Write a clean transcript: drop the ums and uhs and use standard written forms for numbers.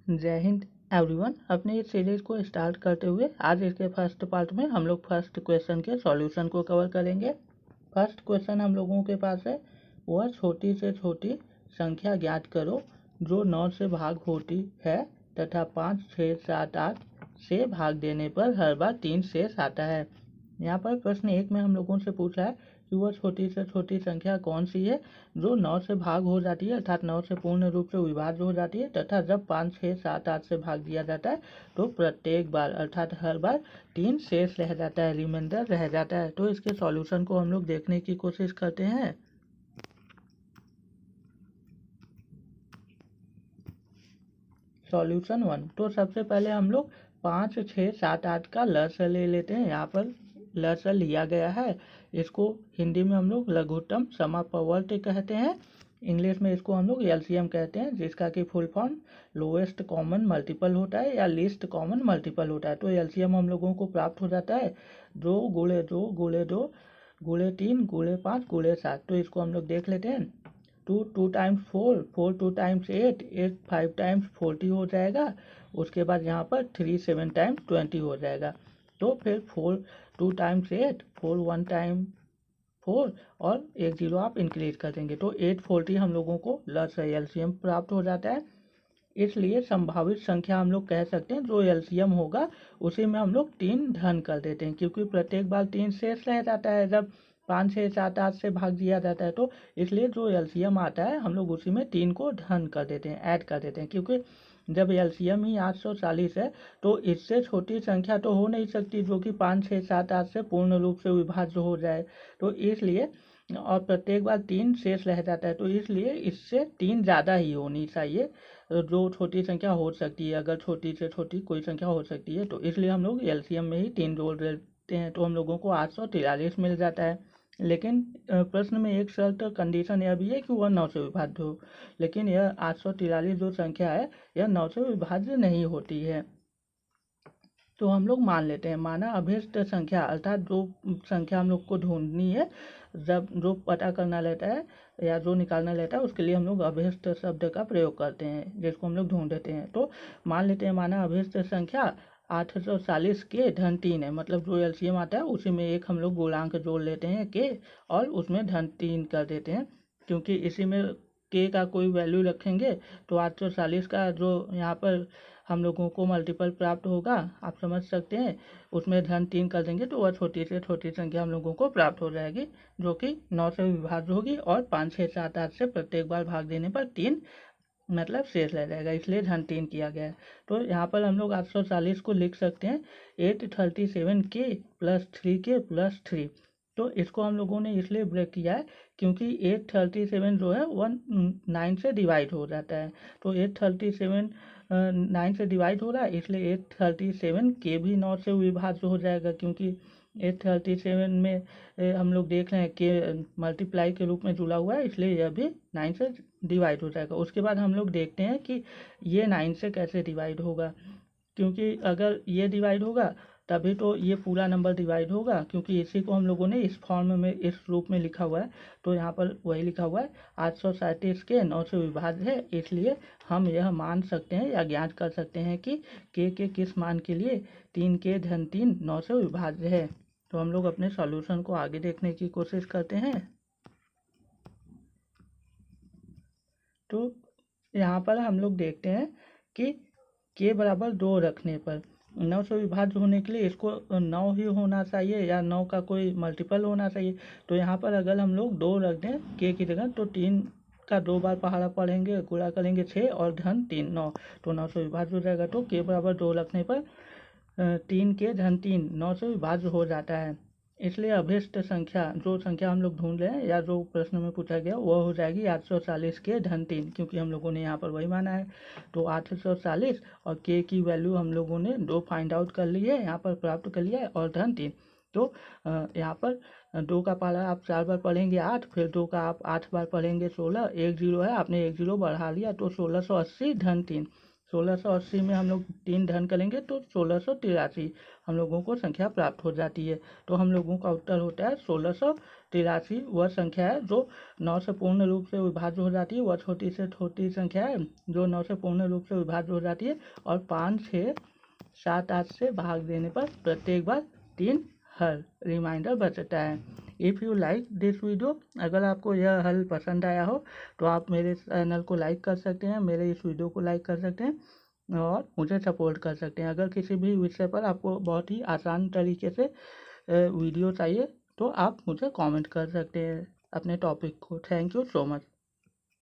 जय हिंद एवरीवन। अपने इस सीरीज को स्टार्ट करते हुए आज इसके फर्स्ट पार्ट में हम लोग फर्स्ट क्वेश्चन के सॉल्यूशन को कवर करेंगे। फर्स्ट क्वेश्चन हम लोगों के पास है, वह छोटी से छोटी संख्या ज्ञात करो जो 9 से भाग होती है तथा 5, 6, 7, 8 से भाग देने पर हर बार 3 शेष आता है। यहाँ पर प्रश्न 1 में हम लोगों से पूछा है कि वह छोटी से छोटी संख्या कौन सी है जो 9 से भाग हो जाती है अर्थात 9 से पूर्ण रूप से विभाज्य हो जाती है तथा जब 5, 6, 7, 8 से भाग दिया जाता है तो प्रत्येक बार अर्थात हर बार 3 शेष रह जाता है, रिमाइंडर रह जाता है। तो इसके सॉल्यूशन को हम लोग देखने की कोशिश करते हैं। सॉल्यूशन 1, तो सबसे पहले हम लोग 5, 6, 7, 8 का लसागु ले लेते हैं। यहाँ पर लसागु लिया गया है, इसको हिंदी में हम लोग लघुत्तम समापवर्त कहते हैं, इंग्लिश में इसको हम लोग एलसीएम कहते हैं, जिसका कि full form lowest common multiple होता है या लीस्ट कॉमन मल्टीपल होता है। तो एलसीएम हम लोगों को प्राप्त हो जाता है 2 गुणे 2 गुणे 2 गुणे 3 गुणे 5 गुणे 7। तो इसको हम लोग देख लेते हैं। 2 टाइम्स 4, 4 2 टाइम्स 8, 8 5 टाइम्स 40 हो जाएगा। उसके बाद यहाँ पर 3 7 टाइम्स 20 हो जाएगा। तो फिर 4 2 टाइम्स 8, 4 1 टाइम 4 और 1 0 आप इंक्रीज कर देंगे तो 840 हम लोगों को एलसीएम प्राप्त हो जाता है। इसलिए संभावित संख्या हम लोग कह सकते हैं जो एलसीएम होगा उसी में हम लोग 3 धन कर देते हैं, क्योंकि प्रत्येक बार 3 शेष रह जाता है जब 5, 6, 7, 8 से भाग दिया जाता है। तो इसलिए जो एलसीएम आता है हम लोग उसी में 3 को धन कर देते हैं, ऐड कर देते हैं, क्योंकि जब एलसीएम ही 840 है तो इससे छोटी संख्या तो हो नहीं सकती जो कि 5, 6, 7, 8 से पूर्ण रूप से विभाज्य हो जाए। तो इसलिए और प्रत्येक बार 3 शेष रह जाता है, तो इसलिए इससे 3 ज़्यादा ही होनी चाहिए जो छोटी संख्या हो सकती है। अगर छोटी से छोटी कोई संख्या हो सकती है तो इसलिए हम लोग एलसीएम में ही 3 जोड़ देते हैं, तो हम लोगों को 843 मिल जाता है। लेकिन प्रश्न में एक शर्त कंडीशन यह भी है कि वह 9 से विभाज्य हो, लेकिन यह 843 जो संख्या है यह 9 से विभाज्य नहीं होती है। तो हम लोग मान लेते हैं, माना अभिष्ट संख्या अर्थात जो संख्या हम लोग को ढूंढनी है, जब जो पता करना रहता है या जो निकालना रहता है उसके लिए हम लोग अभिष्ट शब्द का प्रयोग करते हैं, जिसको हम लोग ढूंढते हैं। तो मान लेते हैं, माना अभिष्ट संख्या 840 के धन 3 है, मतलब जो एलसीएम आता है उसी में एक हम लोग गुणांक जोड़ लेते हैं के और उसमें धन 3 कर देते हैं, क्योंकि इसी में के का कोई वैल्यू रखेंगे तो 840 का जो यहाँ पर हम लोगों को मल्टीपल प्राप्त होगा, आप समझ सकते हैं, उसमें धन 3 कर देंगे तो वह छोटी से छोटी संख्या हम लोगों को प्राप्त हो जाएगी जो कि 9 से विभाज्य होगी और 5, 6, 7, 8 से प्रत्येक बार भाग देने पर 3 मतलब शेष रह जाएगा, इसलिए धन 3 किया गया है। तो यहाँ पर हम लोग 840 को लिख सकते हैं 837 के प्लस 3 के प्लस 3। तो इसको हम लोगों ने इसलिए ब्रेक किया है क्योंकि 837 जो है वह 9 से डिवाइड हो जाता है। तो 837 9 से डिवाइड हो रहा है, इसलिए 837 के भी 9 से विभाज्य हो जाएगा, क्योंकि 837 में हम लोग देख रहे हैं के मल्टीप्लाई के रूप में जुड़ा हुआ है, इसलिए यह भी 9 से डिवाइड हो जाएगा। उसके बाद हम लोग देखते हैं कि ये 9 से कैसे डिवाइड होगा, क्योंकि अगर ये डिवाइड होगा तभी तो ये पूरा नंबर डिवाइड होगा, क्योंकि इसी को हम लोगों ने इस फॉर्म में इस रूप में लिखा हुआ है। तो यहाँ पर वही लिखा हुआ है 837 के 9 से विभाज्य है, इसलिए हम यह मान सकते हैं या ज्ञात कर सकते हैं कि के किस मान के लिए 3 के धन 3 9 से विभाज्य है। तो हम लोग अपने सॉल्यूशन को आगे देखने की कोशिश करते हैं। तो यहाँ पर हम लोग देखते हैं कि के बराबर 2 रखने पर 9 से विभाज्य होने के लिए इसको 9 ही होना चाहिए या 9 का कोई मल्टीपल होना चाहिए। तो यहाँ पर अगर हम लोग 2 रख दें के की जगह तो 3 का 2 बार पहाड़ा पढ़ेंगे, गुणा करेंगे 6 और धन 3 9, तो 9 से विभाज्य हो जाएगा। तो के बराबर 2 रखने पर 3 के धन 3 9 से विभाज्य हो जाता है। इसलिए अभिष्ट संख्या जो संख्या हम लोग ढूंढ रहे हैं या जो प्रश्न में पूछा गया वह हो जाएगी 840 के धन 3, क्योंकि हम लोगों ने यहाँ पर वही माना है। तो 840 और के की वैल्यू हम लोगों ने 2 फाइंड आउट कर ली है, यहाँ पर प्राप्त कर लिया है, और धन 3। तो यहाँ पर 2 का पहाड़ा आप 4 बार पढ़ेंगे 8, फिर 2 का आप 8 बार पढ़ेंगे 16, 1 0 है, आपने 1 0 बढ़ा लिया तो 1680 धन 3, 1680 में हम लोग 3 धन करेंगे तो 1683 हम लोगों को संख्या प्राप्त हो जाती है। तो हम लोगों का उत्तर होता है 1683। वह संख्या है जो 9 से पूर्ण रूप से विभाज्य हो जाती है। वह छोटी से छोटी संख्या है जो 9 से पूर्ण रूप से विभाज्य हो जाती है और 5, 6, 7, 8 से भाग देने पर प्रत्येक बार 3 हल रिमाइंडर बचता है। If you like this video, अगर आपको यह हल पसंद आया हो तो आप मेरे चैनल को लाइक कर सकते हैं, मेरे इस वीडियो को लाइक कर सकते हैं और मुझे सपोर्ट कर सकते हैं। अगर किसी भी विषय पर आपको बहुत ही आसान तरीके से वीडियो चाहिए तो आप मुझे कमेंट कर सकते हैं अपने टॉपिक को। Thank you so much.